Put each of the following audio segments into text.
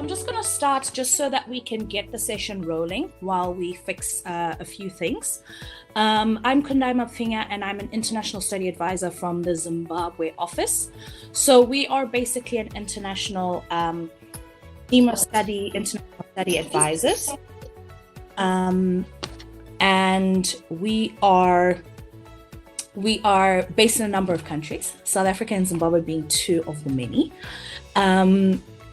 I'm just going to start just so that we can get the session rolling while we fix a few things. I'm Kundai Mapfinga, and I'm an international study advisor from the Zimbabwe office. So we are basically an international international study advisors. And we are based in a number of countries, South Africa and Zimbabwe being two of the many.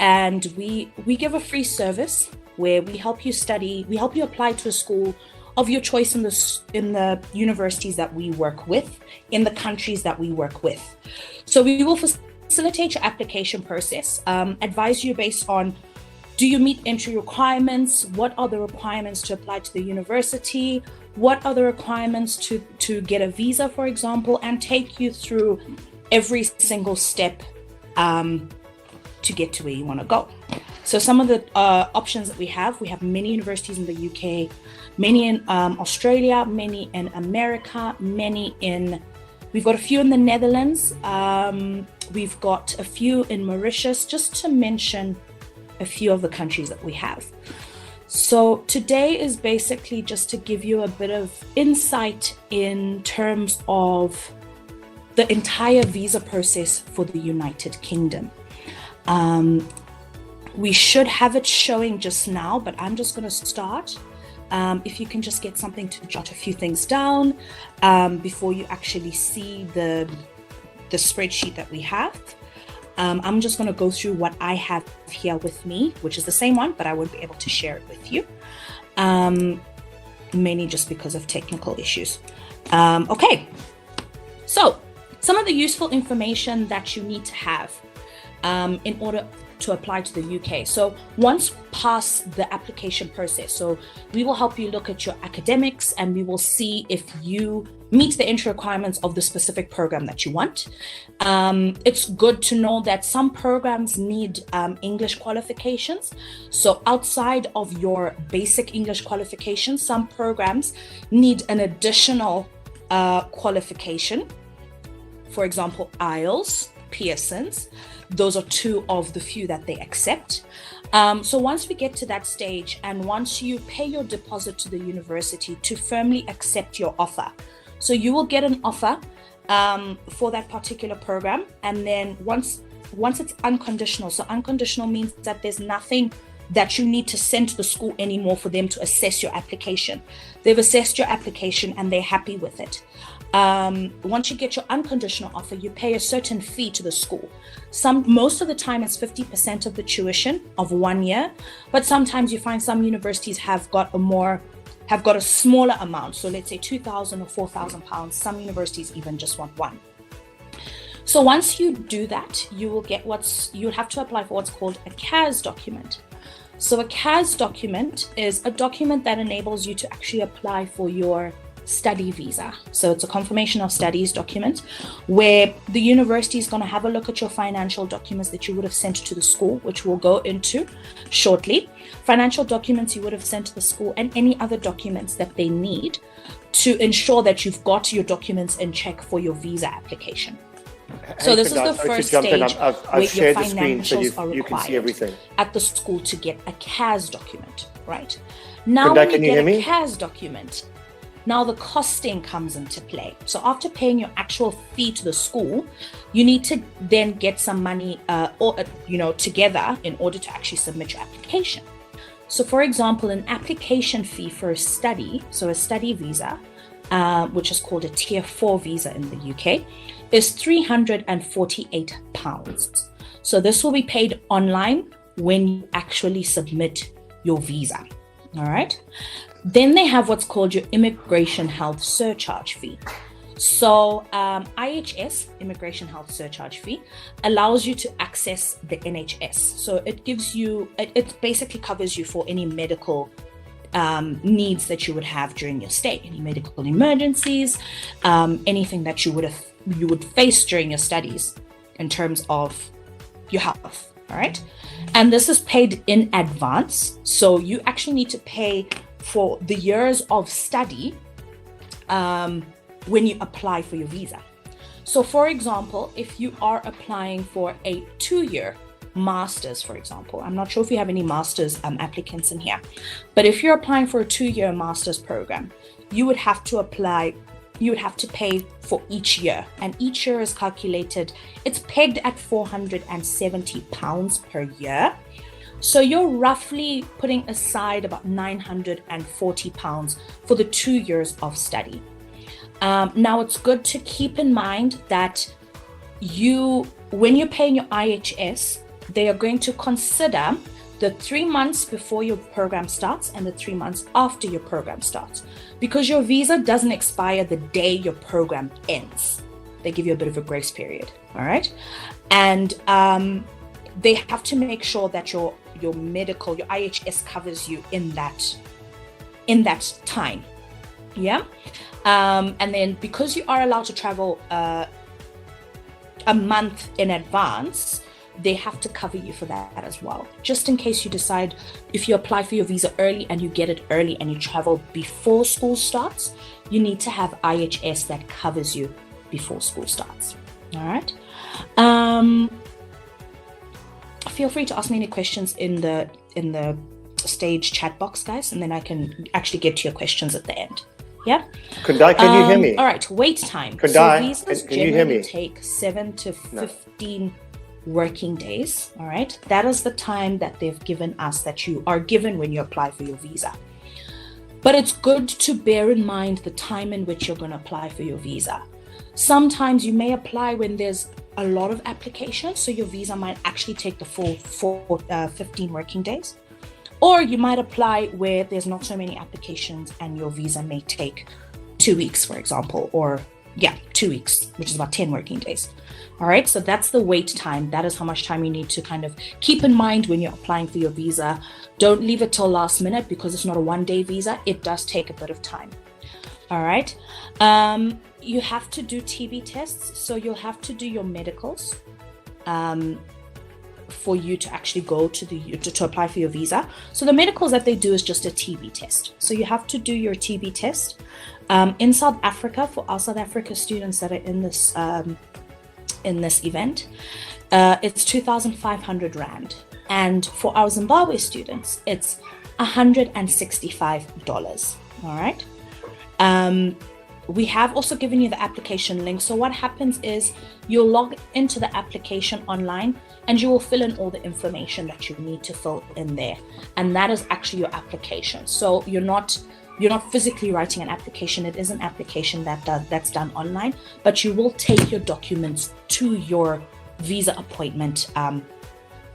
And we give a free service where we help you study, we help you apply to a school of your choice in the universities that we work with, in the countries that we work with. So we will facilitate your application process, advise you based on, do you meet entry requirements? What are the requirements to apply to the university? What are the requirements to get a visa, for example, and take you through every single step to get to where you want to go. So some of the options that we have many universities in the UK, many in Australia, many in America, we've got a few in the Netherlands, we've got a few in Mauritius, just to mention a few of the countries that we have. So today is basically just to give you a bit of insight in terms of the entire visa process for the United Kingdom. We should have it showing just now, but I'm just going to start. If you can just get something to jot a few things down before you actually see the spreadsheet that we have. I'm just going to go through what I have here with me, which is the same one, but I won't be able to share it with you, mainly just because of technical issues. Okay, so some of the useful information that you need to have in order to apply to the UK. So once past the application process, so we will help you look at your academics and we will see if you meet the entry requirements of the specific program that you want. It's good to know that some programs need English qualifications. So outside of your basic English qualifications, some programs need an additional qualification. For example, IELTS, Pearson's. Those are two of the few that they accept. So once we get to that stage, and once you pay your deposit to the university to firmly accept your offer, so you will get an offer for that particular program, and then once it's unconditional. So unconditional means that there's nothing that you need to send to the school anymore for them to assess your application. They've assessed your application and they're happy with it. Once you get your unconditional offer, you pay a certain fee to the school. Most of the time it's 50% of the tuition of 1 year, but sometimes you find some universities have got a smaller amount. So let's say 2,000 or 4,000 pounds. Some universities even just want one. So once you do that, you'll have to apply for what's called a CAS document. So a CAS document is a document that enables you to actually apply for your study visa. So it's a confirmation of studies document where the university is going to have a look at your financial documents that you would have sent to the school, which we'll go into shortly. Financial documents you would have sent to the school, and any other documents that they need to ensure that you've got your documents in check for your visa application. So this is the first stage where your financials are required at the school to get a CAS document, right? Now when you get a CAS document, now the costing comes into play. So after paying your actual fee to the school, you need to then get some money together in order to actually submit your application. So for example, an application fee for a study, so a study visa, which is called a Tier 4 visa in the UK, is £348. So this will be paid online when you actually submit your visa. All right. Then they have what's called your immigration health surcharge fee. So IHS, immigration health surcharge fee, allows you to access the NHS. So it basically covers you for any medical needs that you would have during your stay, any medical emergencies, anything that you would face during your studies in terms of your health. All right. And this is paid in advance. So you actually need to pay for the years of study when you apply for your visa. So for example, if you are applying for a 2-year masters, for example, I'm not sure if you have any masters applicants in here, but if you're applying for a 2-year master's program, you would have to pay for each year, and each year is calculated, it's pegged at £470 per year. So you're roughly putting aside about £940 for the 2 years of study. Now it's good to keep in mind that when you're paying your IHS, they are going to consider the 3 months before your program starts and the 3 months after your program starts, because your visa doesn't expire the day your program ends. They give you a bit of a grace period, all right? And they have to make sure that your medical, your IHS covers you in that time, yeah? And then because you are allowed to travel a month in advance, they have to cover you for that as well. Just in case you decide, if you apply for your visa early and you get it early and you travel before school starts, you need to have IHS that covers you before school starts. All right. Feel free to ask me any questions in the stage chat box, guys, and then I can actually get to your questions at the end. Yeah. Kundai, can you hear me? All right. Wait time. Kundai, so visas can you hear me? take 7 to 15 working days. All right. That is the time that they've given us, that you are given when you apply for your visa. But it's good to bear in mind the time in which you're going to apply for your visa. Sometimes you may apply when there's a lot of applications, so your visa might actually take the full 15 working days. Or you might apply where there's not so many applications and your visa may take 2 weeks, for example, or 2 weeks, which is about 10 working days. All right, so that's the wait time. That is how much time you need to kind of keep in mind when you're applying for your visa. Don't leave it till last minute, because it's not a one-day visa. It does take a bit of time. All right. You have to do TB tests. So you'll have to do your medicals for you to actually go to apply for your visa. So the medicals that they do is just a TB test. So you have to do your TB test. In South Africa, for our South Africa students that are in this event, it's 2,500 Rand. And for our Zimbabwe students, it's $165. All right. We have also given you the application link. So what happens is you'll log into the application online and you will fill in all the information that you need to fill in there. And that is actually your application. So you're not physically writing an application. It is an application that's done online, but you will take your documents to your visa appointment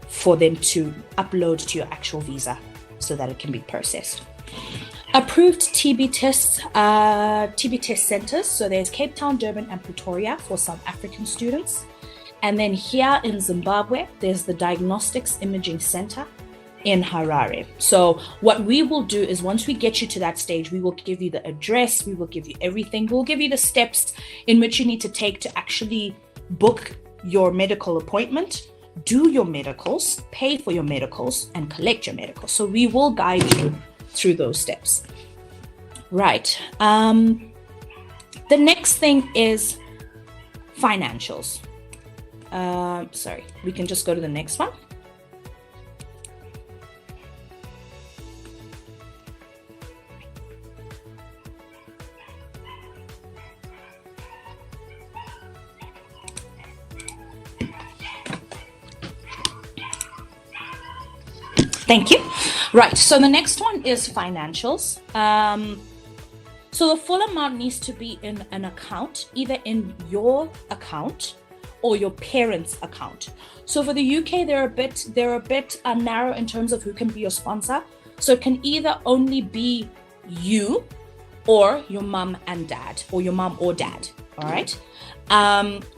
for them to upload to your actual visa so that it can be processed. Approved TB test centers. So there's Cape Town, Durban, and Pretoria for South African students. And then here in Zimbabwe, there's the Diagnostics Imaging Center in Harare. So what we will do is, once we get you to that stage, we will give you the address, we will give you everything. We'll give you the steps in which you need to take to actually book your medical appointment, do your medicals, pay for your medicals, and collect your medicals. So we will guide you through those steps. Right. The next thing is financials. Sorry, we can just go to the next one. Thank you. Right, so the next one is financials. So the full amount needs to be in an account, either in your account or your parents' account. So for the UK, they're a bit narrow in terms of who can be your sponsor. So it can either only be you or your mum and dad, or your mum or dad. All right.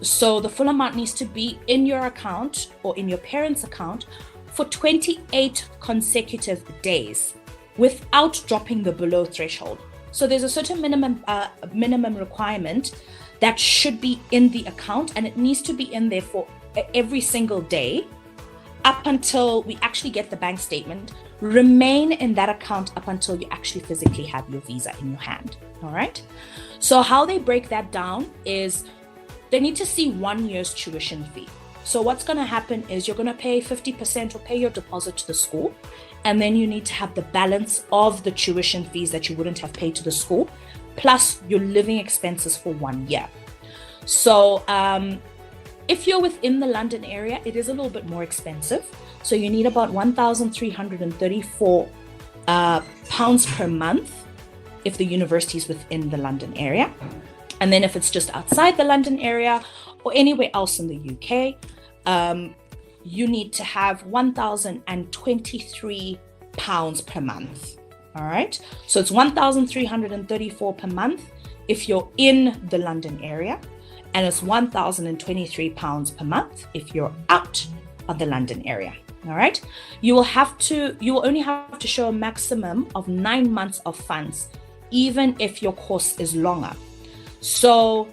So the full amount needs to be in your account or in your parents' account for 28 consecutive days without dropping the below threshold. So there's a certain minimum requirement that should be in the account, and it needs to be in there for every single day up until we actually get the bank statement. Remain in that account up until you actually physically have your visa in your hand. All right. So how they break that down is they need to see 1 year's tuition fee. So what's going to happen is you're going to pay 50% or pay your deposit to the school, and then you need to have the balance of the tuition fees that you wouldn't have paid to the school, plus your living expenses for 1 year. So if you're within the London area, it is a little bit more expensive. So you need about 1,334 pounds per month if the university is within the London area. And then if it's just outside the London area or anywhere else in the UK, you need to have 1,023 pounds per month. All right. So it's 1,334 per month if you're in the London area, and it's 1,023 pounds per month if you're out of the London area. All right. You will only have to show a maximum of 9 months of funds, even if your course is longer. So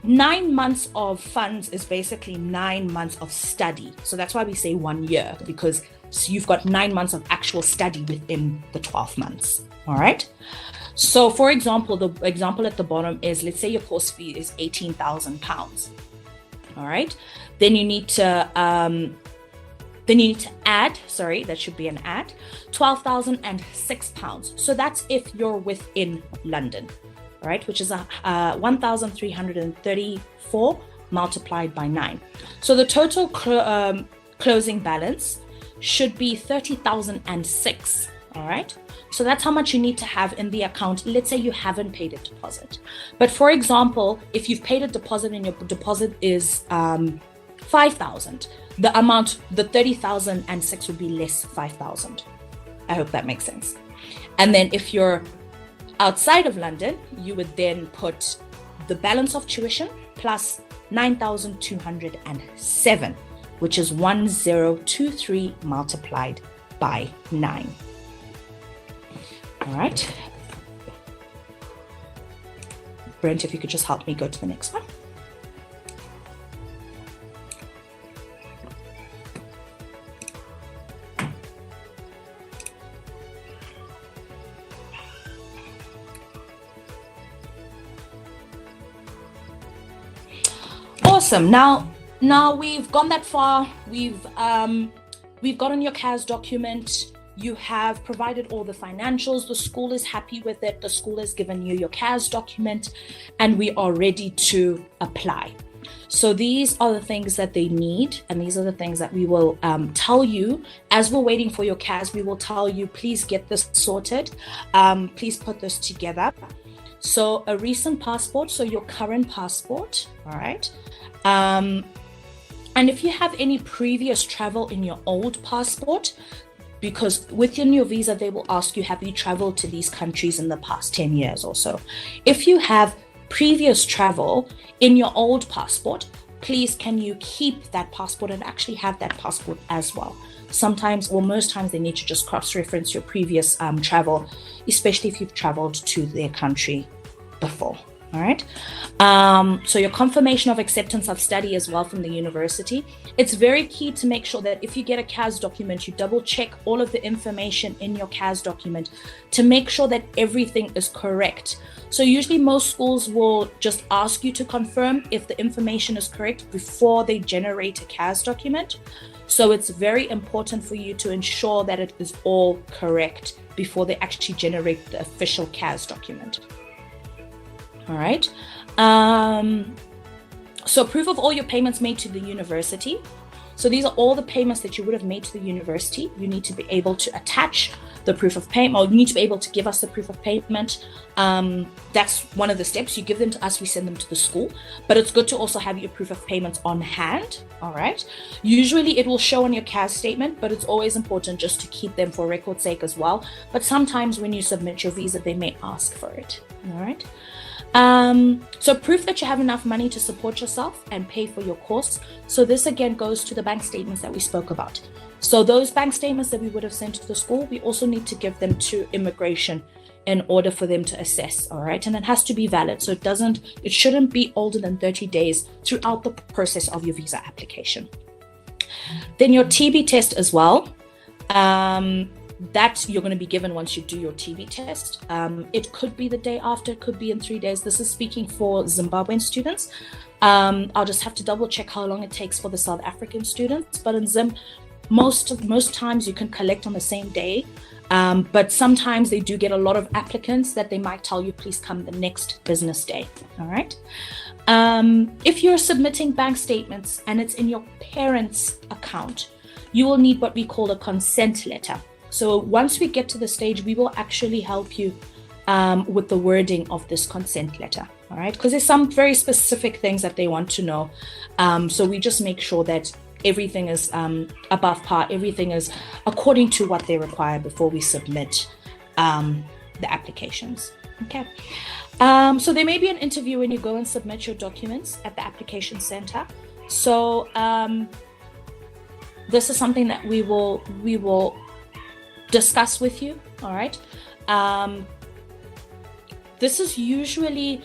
9 months of funds is basically 9 months of study. So that's why we say 1 year, because you've got 9 months of actual study within the 12 months. All right. So for example, the example at the bottom is, let's say your course fee is £18,000. All right. Then you need to add, that should be an add, £12,006. So that's if you're within London, all right, which is 1,334 multiplied by 9. So the total closing balance should be 30,006. All right. So that's how much you need to have in the account. Let's say you haven't paid a deposit. But for example, if you've paid a deposit and your deposit is 5,000, the 30,006 would be less 5,000. I hope that makes sense. And then if you're outside of London, you would then put the balance of tuition plus 9,207, which is 1,023 multiplied by 9. All right. Brent, if you could just help me go to the next one. Awesome. Now we've gone that far. We've gotten your CAS document. You have provided all the financials. The school is happy with it. The school has given you your CAS document, and we are ready to apply. So these are the things that they need, and these are the things that we will tell you as we're waiting for your CAS. We will tell you, please get this sorted. Please put this together. So a recent passport, so your current passport, all right. And if you have any previous travel in your old passport, because within your visa, they will ask you, have you traveled to these countries in the past 10 years or so? If you have previous travel in your old passport, please can you keep that passport and actually have that passport as well? Sometimes, or most times, they need to just cross-reference your previous travel, especially if you've traveled to their country before. All right. So your confirmation of acceptance of study as well from the university. It's very key to make sure that if you get a CAS document, you double check all of the information in your CAS document to make sure that everything is correct. So usually most schools will just ask you to confirm if the information is correct before they generate a CAS document. So it's very important for you to ensure that it is all correct before they actually generate the official CAS document. All right. So proof of all your payments made to the university. So these are all the payments that you would have made to the university. You need to be able to attach the proof of payment, or you need to be able to give us the proof of payment. That's one of the steps. You give them to us, we send them to the school. But it's good to also have your proof of payments on hand. All right. Usually it will show on your CAS statement, but it's always important just to keep them for record's sake as well. But sometimes when you submit your visa, they may ask for it. All right. So proof that you have enough money to support yourself and pay for your course. So this again goes to the bank statements that we spoke about. So those bank statements that we would have sent to the school, we also need to give them to immigration in order for them to assess. All right. And it has to be valid. So it shouldn't be older than 30 days throughout the process of your visa application. Then your TB test as well. that you're going to be given once you do your TB test. It could be the day after, it could be in 3 days. This is speaking for Zimbabwean students. I'll just have to double check how long it takes for the South African students. But in Zim, most times you can collect on the same day. But sometimes they do get a lot of applicants that they might tell you, please come the next business day. All right. If you're submitting bank statements and it's in your parents' account, you will need what we call a consent letter. So once we get to the stage, we will actually help you with the wording of this consent letter. All right. Because there's some very specific things that they want to know. So we just make sure that everything is above par, everything is according to what they require before we submit the applications. Okay. So there may be an interview when you go and submit your documents at the application center. So this is something that we will discuss with you. All right. This is usually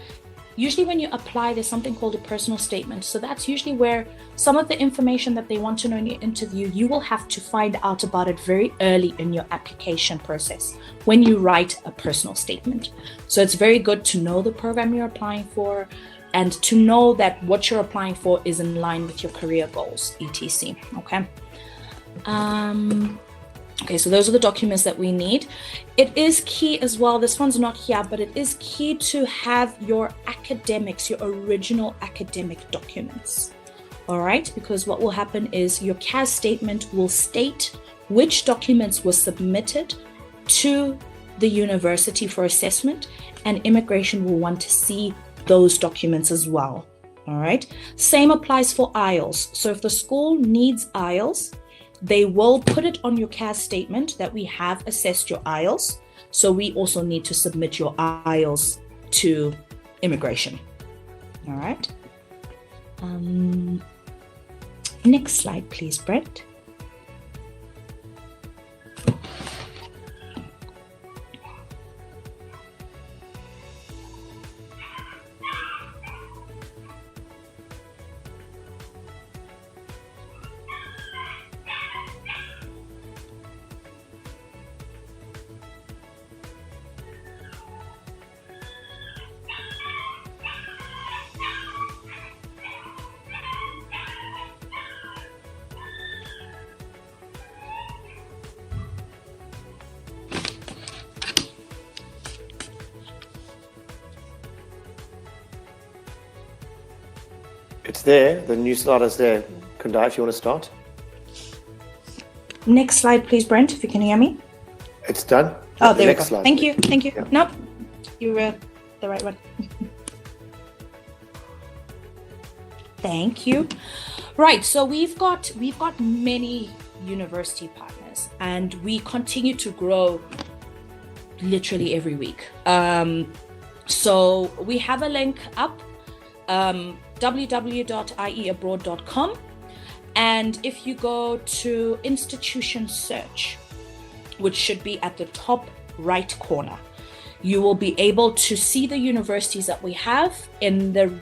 when you apply, there's something called a personal statement. So that's usually where some of the information that they want to know in your interview, you will have to find out about it very early in your application process when you write a personal statement. So it's very good to know the program you're applying for and to know that what you're applying for is in line with your career goals, etc. Okay. Okay, so those are the documents that we need. It is key as well, this one's not here, but it is key to have your academics, your original academic documents. All right, because what will happen is your CAS statement will state which documents were submitted to the university for assessment, and immigration will want to see those documents as well. All right, same applies for IELTS. So if the school needs IELTS, they will put it on your CAS statement that we have assessed your IELTS. So we also need to submit your IELTS to immigration. All right. Next slide, please, Brett. It's there. The new slider's there. Kundai, if you want to start. Next slide, please, Brent, if you can hear me. It's done. Oh, there we go. Slide, Thank you. Thank you. Yeah. Nope, you were the right one. Thank you. Right, so we've got many university partners, and we continue to grow literally every week. So we have a link up, www.ieabroad.com, and if you go to institution search, which should be at the top right corner, you will be able to see the universities that we have in the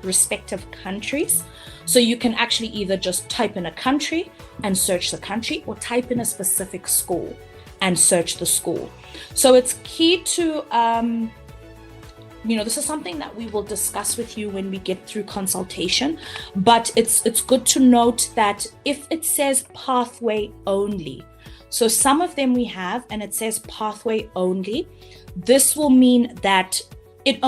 respective countries. So you can actually either just type in a country and search the country, or type in a specific school and search the school. So it's key to, this is something that we will discuss with you when we get through consultation, but it's good to note that if it says pathway only, so some of them we have, and it says pathway only, this will mean that it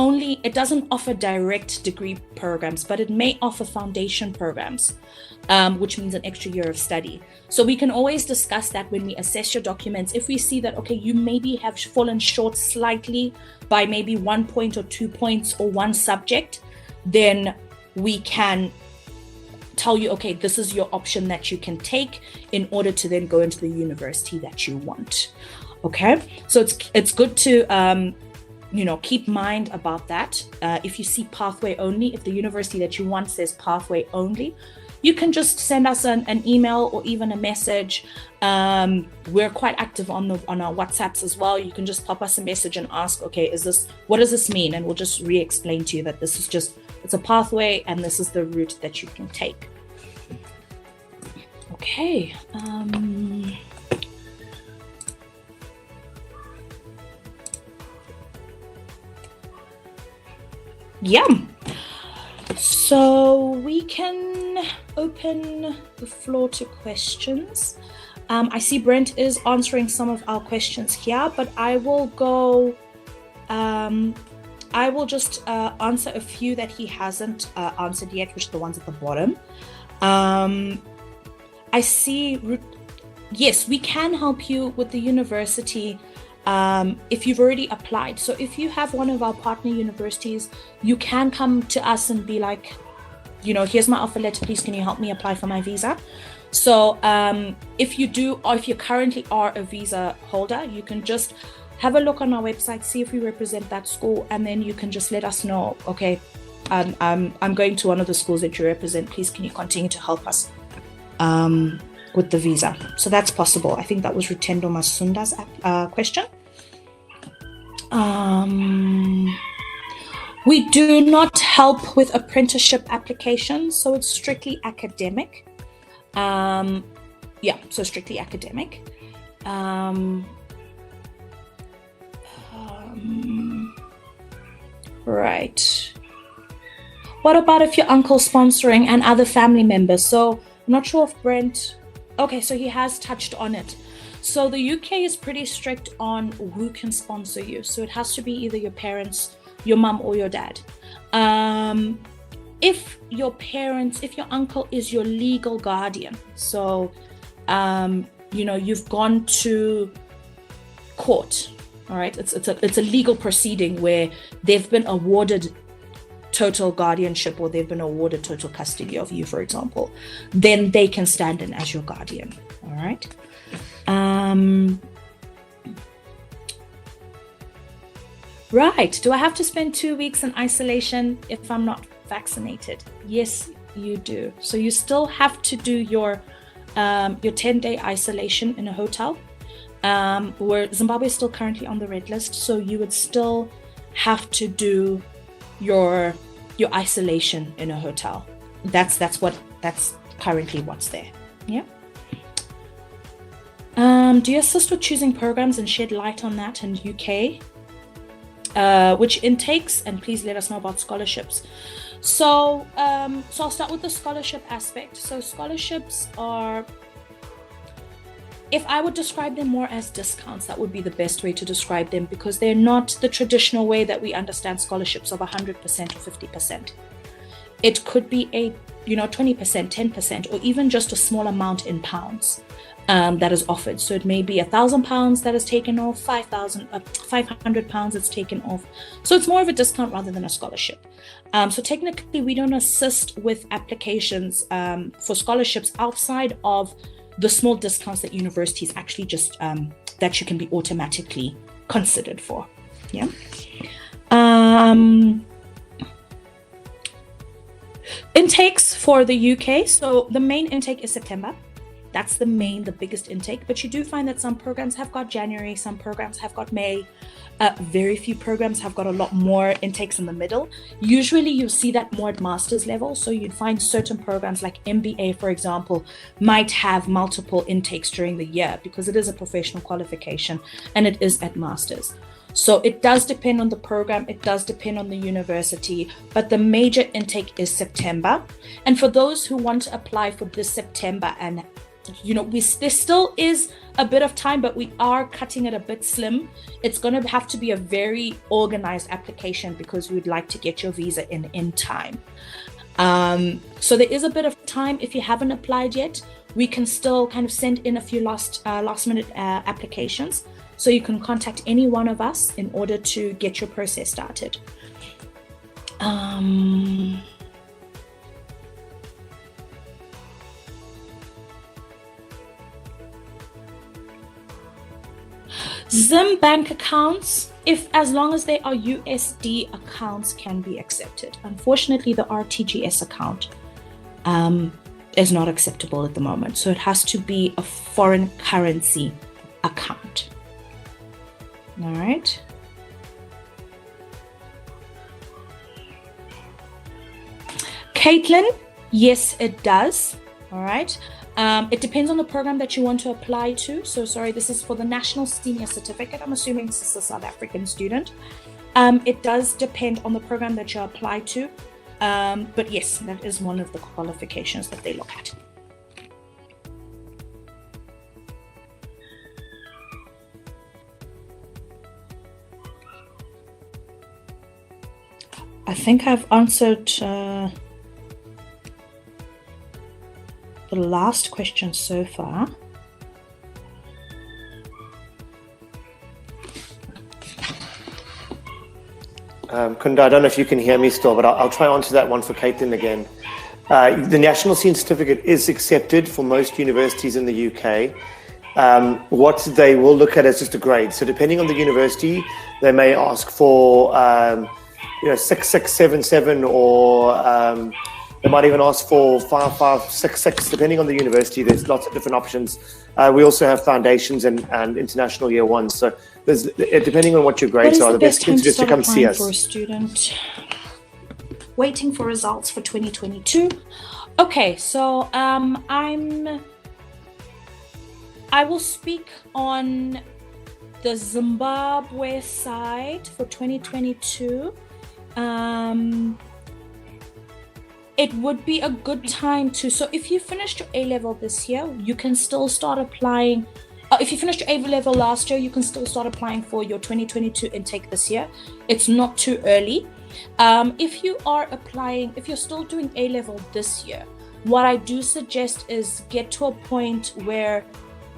doesn't offer direct degree programs, but it may offer foundation programs, which means an extra year of study. So we can always discuss that when we assess your documents. If we see that, okay, you maybe have fallen short slightly by maybe 1 point or 2 points or one subject, then we can tell you, okay, this is your option that you can take in order to then go into the university that you want. Okay, so it's good to keep mind about that. If you see pathway only, if the university that you want says pathway only, you can just send us an email or even a message. We're quite active on our WhatsApps as well. You can just pop us a message and ask, okay, what does this mean? And we'll just re-explain to you that this is it's a pathway and this is the route that you can take. Yeah. So we can open the floor to questions. I see Brent is answering some of our questions here, but I will go. I will just answer a few that he hasn't answered yet, which are the ones at the bottom. I see. Yes, we can help you with the university if you've already applied. So if you have one of our partner universities, you can come to us and be like, here's my offer letter, please can you help me apply for my visa? So if you do, or if you currently are a visa holder, you can just have a look on our website, see if we represent that school, and then you can just let us know, okay, I'm going to one of the schools that you represent, please can you continue to help us with the visa? So that's possible. I think that was Rutendo Masunda's question. We do not help with apprenticeship applications, so it's strictly academic. So strictly academic. Right. What about if your uncle's sponsoring and other family members? So I'm not sure if Brent. Okay, so he has touched on it. So the UK is pretty strict on who can sponsor you. So it has to be either your parents, your mum, or your dad. If your uncle is your legal guardian, so you've gone to court, all right, it's a legal proceeding where they've been awarded total guardianship or they've been awarded total custody of you, for example, then they can stand in as your guardian. All right. Right. Do I have to spend 2 weeks in isolation if I'm not vaccinated? Yes, you do. So you still have to do your 10-day isolation in a hotel. Where Zimbabwe is still currently on the red list, so you would still have to do your isolation in a hotel. That's currently what's there. Yeah. Do you assist with choosing programs and shed light on that in UK? Which intakes, and please let us know about scholarships. So I'll start with the scholarship aspect. So scholarships are, if I would describe them more as discounts, that would be the best way to describe them, because they're not the traditional way that we understand scholarships of 100% or 50%. It could be a 20%, 10%, or even just a small amount in pounds that is offered. So it may be £1,000 that is taken off, 500 pounds that's taken off. So it's more of a discount rather than a scholarship. So technically, we don't assist with applications for scholarships outside of the small discounts that universities actually just that you can be automatically considered for. Yeah. Intakes for the UK. So the main intake is September. That's the biggest intake. But you do find that some programs have got January, some programs have got May. Very few programs have got a lot more intakes in the middle. Usually you see that more at master's level. So you'd find certain programs like MBA, for example, might have multiple intakes during the year because it is a professional qualification and it is at master's. So it does depend on the program, it does depend on the university, but the major intake is September. And for those who want to apply for this September, and there still is a bit of time, but we are cutting it a bit slim. It's going to have to be a very organized application because we'd like to get your visa in time. So there is a bit of time. If you haven't applied yet, we can still kind of send in a few last minute applications. So you can contact any one of us in order to get your process started. Zim bank accounts, as long as they are USD accounts, can be accepted. Unfortunately, the RTGS account is not acceptable at the moment. So it has to be a foreign currency account. All right. Caitlin, yes, it does. All right. It depends on the program that you want to apply to. So sorry, this is for the National Senior Certificate. I'm assuming this is a South African student. It does depend on the program that you apply to. But yes, that is one of the qualifications that they look at. I think I've answered the last question so far. Kunda, I don't know if you can hear me still, but I'll try to answer that one for Caitlin again. The National Senior Certificate is accepted for most universities in the UK. What they will look at is just a grade. So depending on the university, they may ask for 6677, or they might even ask for 5566, depending on the university. There's lots of different options. We also have foundations and international year ones. So there's, depending on what your grades are, the best thing is to come see us. For a student waiting for results for 2022. Okay, so I will speak on the Zimbabwe side for 2022. It would be a good time to, so if you finished your A-level this year, you can still start applying. If you finished your A-level last year, you can still start applying for your 2022 intake this year. It's not too early. If you are applying, if you're still doing A-level this year, what I do suggest is get to a point where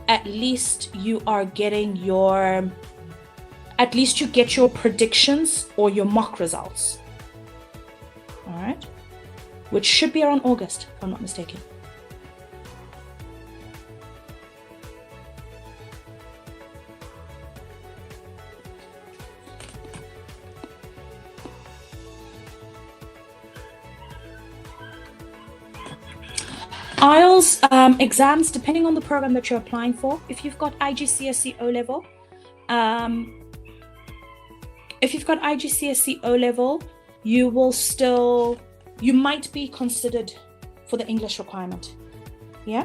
at least you are getting your, at least you get your predictions or your mock results. All right. Which should be around August, if I'm not mistaken. IELTS exams, depending on the program that you're applying for. If you've got IGCSE O-level, you will still, you might be considered for the English requirement. Yeah.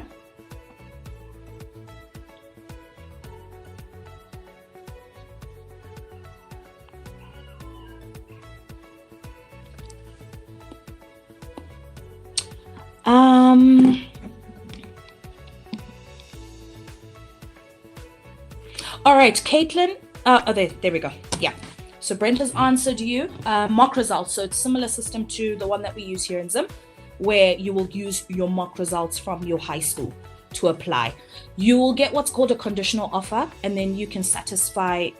All right, Caitlin. There we go. Yeah. So Brent has answered you. Mock results. So it's similar system to the one that we use here in Zim, where you will use your mock results from your high school to apply. You will get what's called a conditional offer, and then you can satisfy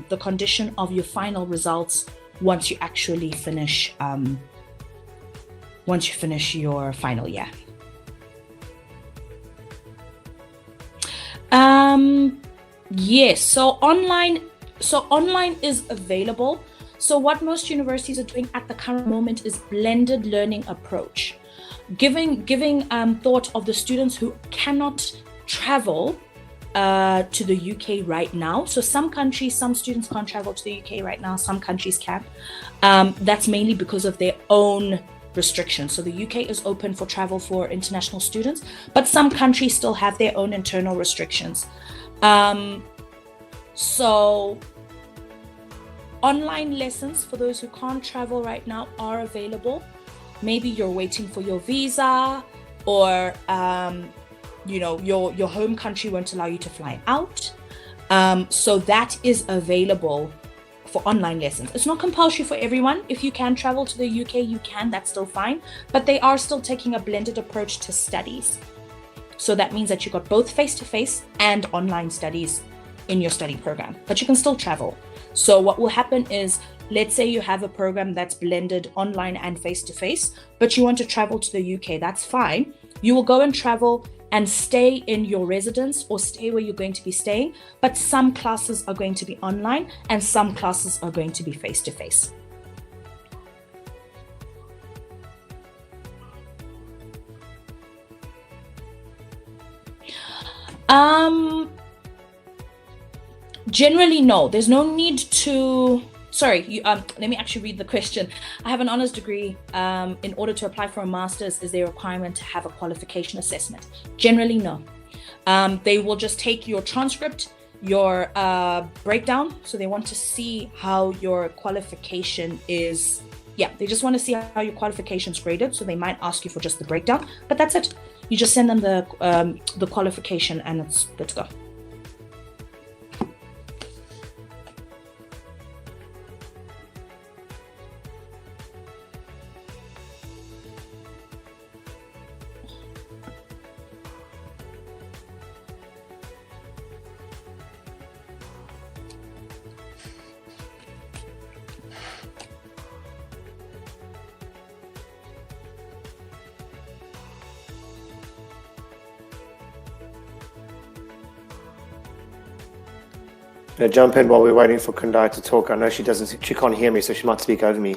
the condition of your final results once you actually finish. Once you finish your final year. Yes. So online is available. So what most universities are doing at the current moment is blended learning approach, giving thought of the students who cannot travel to the UK right now. So some students can't travel to the UK right now. Some countries can. That's mainly because of their own restrictions. So the UK is open for travel for international students, but some countries still have their own internal restrictions. So online lessons for those who can't travel right now are available. Maybe you're waiting for your visa, or your home country won't allow you to fly out. So that is available for online lessons. It's not compulsory for everyone. If you can travel to the UK, you can, that's still fine. But they are still taking a blended approach to studies. So that means that you've got both face-to-face and online studies in your study program, but you can still travel. So what will happen is, let's say you have a program that's blended online and face-to-face, but you want to travel to the UK, that's fine. You will go and travel and stay in your residence or stay where you're going to be staying, but some classes are going to be online and some classes are going to be face-to-face. Generally, no. There's no need to. Sorry, let me actually read the question. I have an honours degree. In order to apply for a master's, is there a requirement to have a qualification assessment? Generally, no. They will just take your transcript your breakdown. So they want to see how your qualification is. Yeah, they just want to see how your qualification is graded. So they might ask you for just the breakdown, but that's it. You just send them the qualification and it's good to go. Jump in while we're waiting for Kundai to talk. I know she can't hear me, so she might speak over me.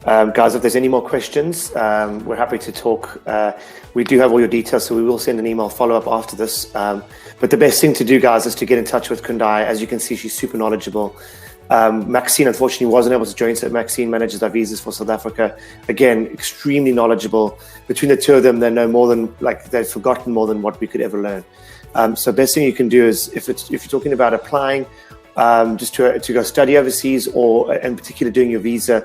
Guys, if there's any more questions, we're happy to talk. We do have all your details, so we will send an email follow-up after this. But the best thing to do, guys, is to get in touch with Kundai. As you can see, she's super knowledgeable. Maxine, unfortunately, wasn't able to join, so Maxine manages our visas for South Africa. Again, extremely knowledgeable. Between the two of them, they know more than, they've forgotten more than what we could ever learn. So best thing you can do is, if you're talking about applying, just to go study overseas, or in particular doing your visa,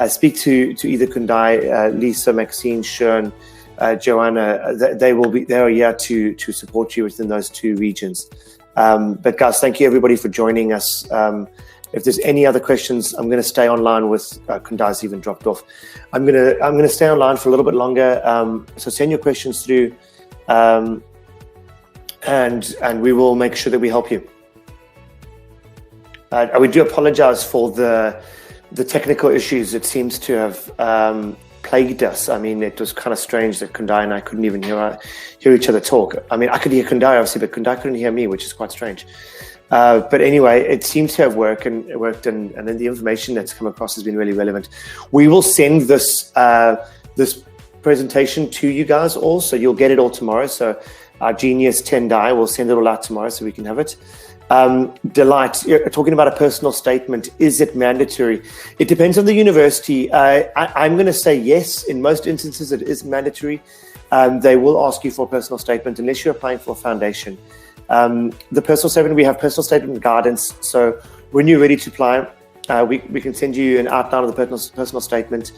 speak to either Kundai, Lisa, Maxine, Shern, Joanna. They are here to support you within those two regions. But guys, thank you everybody for joining us. If there's any other questions, I'm going to stay online with Kundai's even dropped off. I'm going to stay online for a little bit longer. So send your questions through, and we will make sure that we help you. We do apologize for the technical issues. It seems to have plagued us. I mean, it was kind of strange that Kundai and I couldn't even hear each other talk. I mean, I could hear Kundai obviously, but Kundai couldn't hear me, which is quite strange. But anyway, it seems to have worked, and then the information that's come across has been really relevant. We will send this presentation to you guys all, so you'll get it all tomorrow. So our genius Tendai will send it all out tomorrow so we can have it. Delight, you're talking about a personal statement. Is it mandatory? It depends on the university. I'm going to say yes. In most instances, it is mandatory. They will ask you for a personal statement unless you're applying for a foundation. The personal statement, we have personal statement guidance. So when you're ready to apply, we can send you an outline of the personal statement.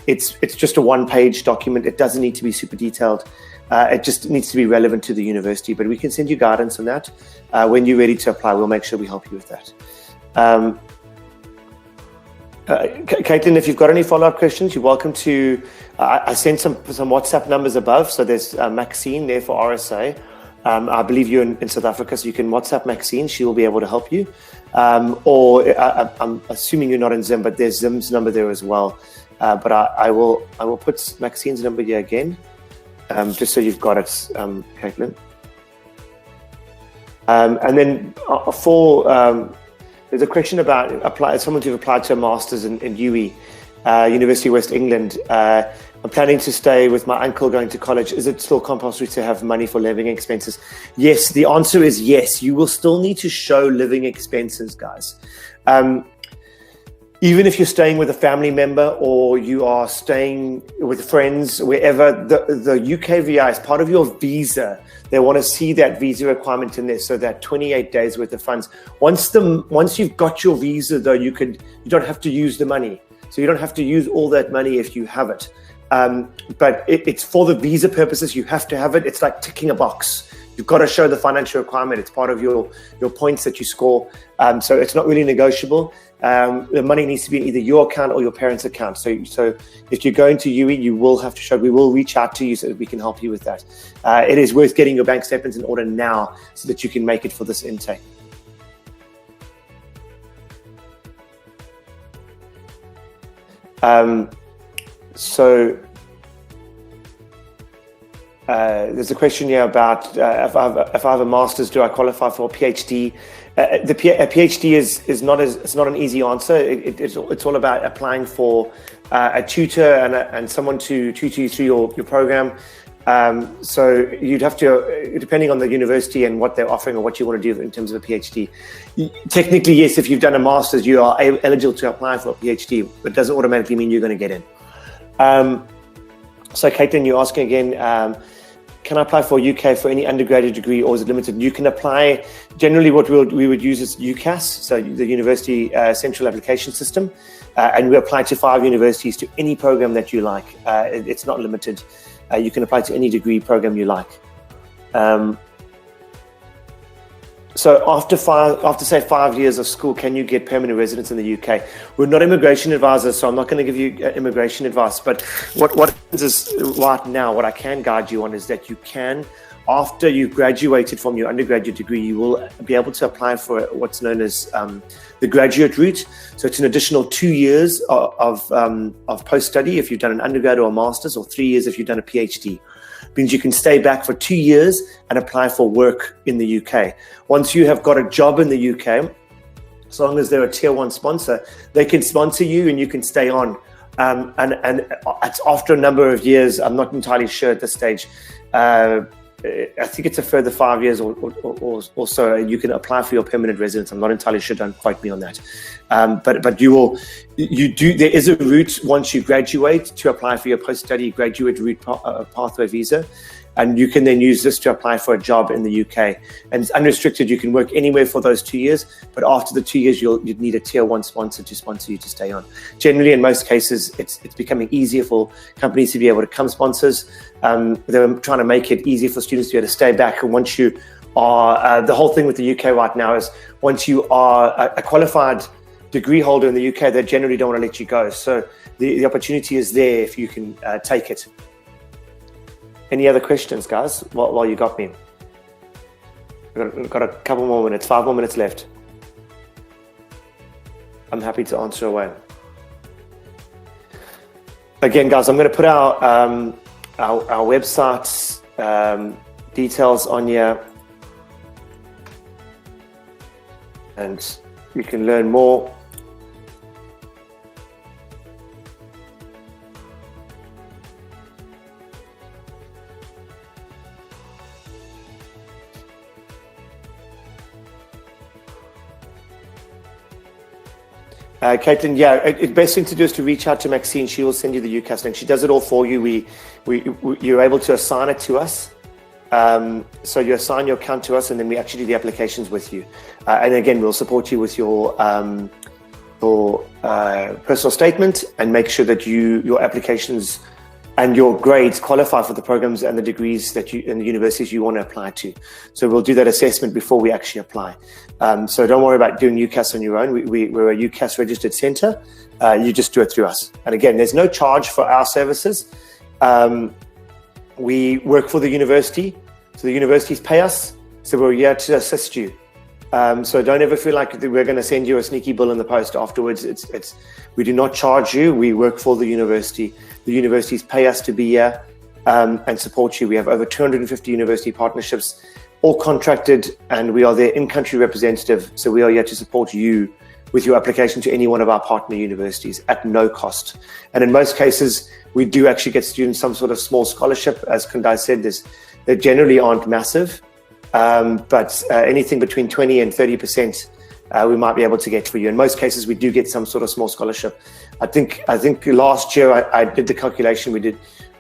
It's just a one-page document. It doesn't need to be super detailed. It just needs to be relevant to the university, but we can send you guidance on that. When you're ready to apply, we'll make sure we help you with that. Caitlin, if you've got any follow-up questions, you're welcome to, I sent some WhatsApp numbers above. So there's Maxine there for RSA. I believe you're in South Africa, so you can WhatsApp Maxine. She will be able to help you. Or I'm assuming you're not in Zim, but there's Zim's number there as well. But I will put Maxine's number here again. Just so you've got it, Caitlin. And then there's a question about someone who's applied to a master's in UE, University of West England. I'm planning to stay with my uncle going to college. Is it still compulsory to have money for living expenses? Yes, the answer is yes. You will still need to show living expenses, guys. Even if you're staying with a family member or you are staying with friends, wherever, the UK VI is part of your visa. They want to see that visa requirement in there, so that 28 days worth of funds. Once you've got your visa, though, you don't have to use the money. So you don't have to use all that money if you have it. But it's for the visa purposes. You have to have it. It's like ticking a box. You've got to show the financial requirement. It's part of your points that you score. So it's not really negotiable. The money needs to be in either your account or your parents' account. So if you're going to UE, you will have to show. We will reach out to you so that we can help you with that. It is worth getting your bank statements in order now so that you can make it for this intake. There's a question here about if I have a master's, do I qualify for a PhD? A PhD is not an easy answer. It's all about applying for a tutor and someone to tutor you through your program. So you'd have to, depending on the university and what they're offering or what you want to do in terms of a PhD. Technically, yes, if you've done a master's, you are eligible to apply for a PhD, but it doesn't automatically mean you're going to get in. So Caitlin, you're asking again, can I apply for UK for any undergraduate degree, or is it limited? You can apply, generally what we would use is UCAS, so the University Central Application System, and we apply to 5 universities to any program that you like. It's not limited. You can apply to any degree program you like. So after say 5 years of school, can you get permanent residence in the UK? We're not immigration advisors, so I'm not going to give you immigration advice. But what happens is right now, what I can guide you on is that you can, after you've graduated from your undergraduate degree, you will be able to apply for what's known as the graduate route. So it's an additional 2 years of post-study if you've done an undergrad or a master's, or 3 years if you've done a PhD. Means you can stay back for 2 years and apply for work in the UK. Once you have got a job in the UK, as long as they're a tier 1 sponsor, they can sponsor you and you can stay on. And it's after a number of years. I'm not entirely sure at this stage. I think it's a further 5 years or so, and you can apply for your permanent residence. I'm not entirely sure. Don't quote me on that. But there is a route once you graduate to apply for your post-study graduate route pathway visa, and you can then use this to apply for a job in the UK. And it's unrestricted. You can work anywhere for those 2 years, but after the 2 years, you'd need a tier 1 sponsor to sponsor you to stay on. Generally, in most cases, it's becoming easier for companies to be able to come sponsors. They're trying to make it easier for students to be able to stay back. And once you are, the whole thing with the UK right now is once you are a qualified degree holder in the UK, they generally don't want to let you go. So the opportunity is there if you can take it. Any other questions, guys, while you got me? We've got a couple more minutes, 5 more minutes left. I'm happy to answer away. Again, guys, I'm going to put our website details on here, and you can learn more. Caitlin, yeah, the best thing to do is to reach out to Maxine. She will send you the UCAS link. She does it all for you. You're able to assign it to us. So you assign your account to us, and then we actually do the applications with you. And again, we'll support you with your personal statement and make sure that your applications and your grades qualify for the programs and the degrees that you and the universities you want to apply to. So we'll do that assessment before we actually apply. So don't worry about doing UCAS on your own. We're a UCAS registered center. You just do it through us. And again, there's no charge for our services. We work for the university, so the universities pay us. So we're here to assist you. So don't ever feel like we're going to send you a sneaky bill in the post afterwards. We do not charge you. We work for the university. The universities pay us to be here and support you. We have over 250 university partnerships, all contracted, and we are their in-country representative. So we are here to support you with your application to any one of our partner universities at no cost. And in most cases, we do actually get students some sort of small scholarship. As Kundai said, they generally aren't massive. But anything between 20 and 30% we might be able to get for you. In most cases, we do get some sort of small scholarship. I think last year I did the calculation.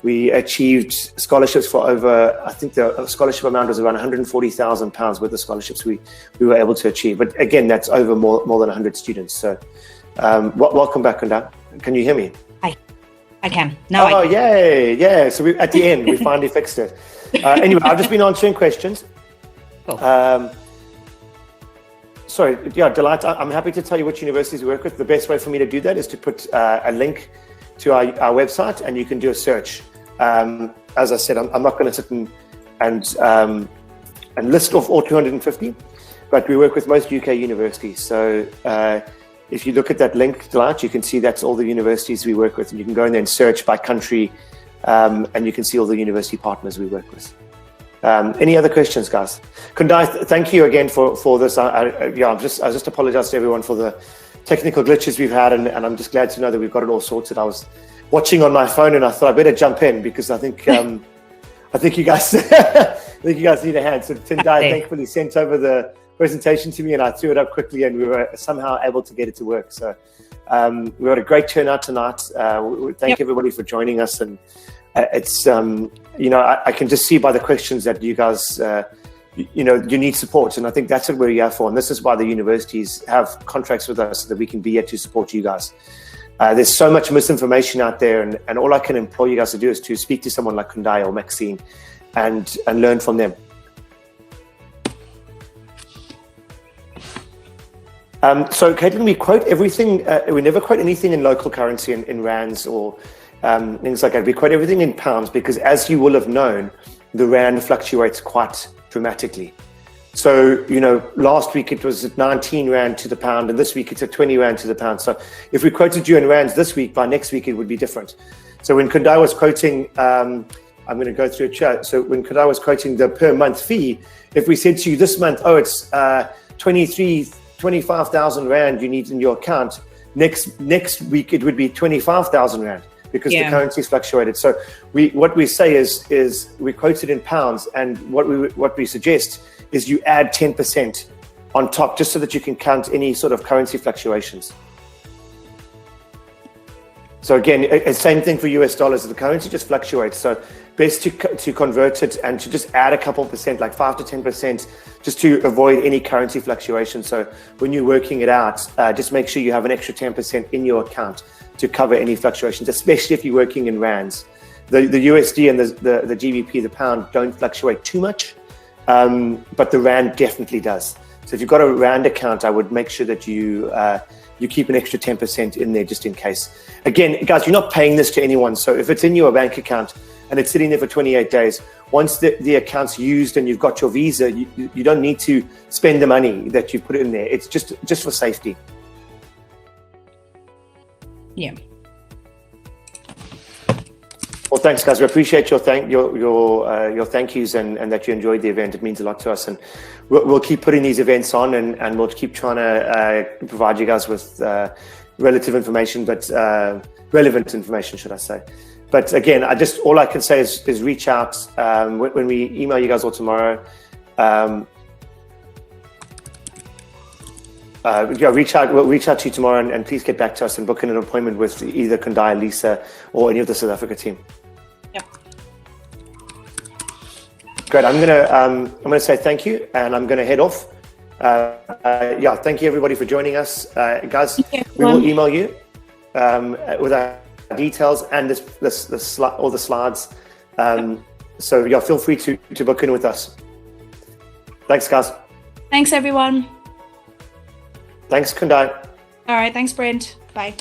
We achieved scholarships for over, I think the scholarship amount was around £140,000 worth of scholarships we were able to achieve. But again, that's over more than 100 students. So welcome back, Kunda. Can you hear me? I can. Now yay. Yeah. So at the end, we finally fixed it. Anyway, I've just been answering questions. Cool. Sorry, yeah, Delight, I'm happy to tell you which universities we work with. The best way for me to do that is to put a link to our website, and you can do a search. As I said, I'm not going to sit and list off all 250, but we work with most UK universities. So if you look at that link, Delight, you can see that's all the universities we work with, and you can go in there and search by country, and you can see all the university partners we work with. Any other questions, guys? Kundai, thank you again for this. I just apologize to everyone for the technical glitches we've had, and I'm just glad to know that we've got it all sorted. I was watching on my phone, and I thought I better jump in because I think you guys need a hand. So Kundai thankfully sent over the presentation to me, and I threw it up quickly, and we were somehow able to get it to work. So we had a great turnout tonight. Thank everybody for joining us, and it's I can just see by the questions that you guys you need support, and I think that's what we're here for. And this is why the universities have contracts with us, so that we can be here to support you guys. There's so much misinformation out there, and all I can implore you guys to do is to speak to someone like Kundai or Maxine and learn from them. So Caitlin, we quote everything, we never quote anything in local currency in rands or things like that. We quote everything in pounds because, as you will have known, the rand fluctuates quite dramatically. So, last week it was at 19 rand to the pound, and this week it's at 20 rand to the pound. So if we quoted you in rands this week, by next week it would be different. So when Kundai was quoting, I'm going to go through a chart. So when Kundai was quoting the per month fee, if we said to you this month, it's 25,000 rand you need in your account, next week it would be 25,000 rand because the currency's fluctuated. So what we say is we quote it in pounds, and what we suggest is you add 10% on top, just so that you can count any sort of currency fluctuations. So again, same thing for US dollars. The currency just fluctuates. So best to convert it and to just add a couple percent, like 5 to 10%, just to avoid any currency fluctuation. So when you're working it out, just make sure you have an extra 10% in your account to cover any fluctuations, especially if you're working in rands. The USD and the GBP, the pound, don't fluctuate too much, but the rand definitely does. So if you've got a rand account, I would make sure that you keep an extra 10% in there just in case. Again, guys, you're not paying this to anyone. So if it's in your bank account and it's sitting there for 28 days, once the account's used and you've got your visa, you don't need to spend the money that you put in there. It's just for safety. Yeah. Well, thanks, guys. We appreciate your thank yous and that you enjoyed the event. It means a lot to us, and we'll keep putting these events on, and we'll keep trying to provide you guys with relevant information, should I say. But again, all I can say is reach out when we email you guys all tomorrow. Reach out. We'll reach out to you tomorrow, and please get back to us and book in an appointment with either Kundai, Lisa, or any of the South Africa team. Yep. Great. I'm gonna say thank you, and I'm gonna head off. Thank you everybody for joining us, guys. We will email you with our details and all the slides. So feel free to book in with us. Thanks, guys. Thanks, everyone. Thanks, Kundai. All right. Thanks, Brent. Bye.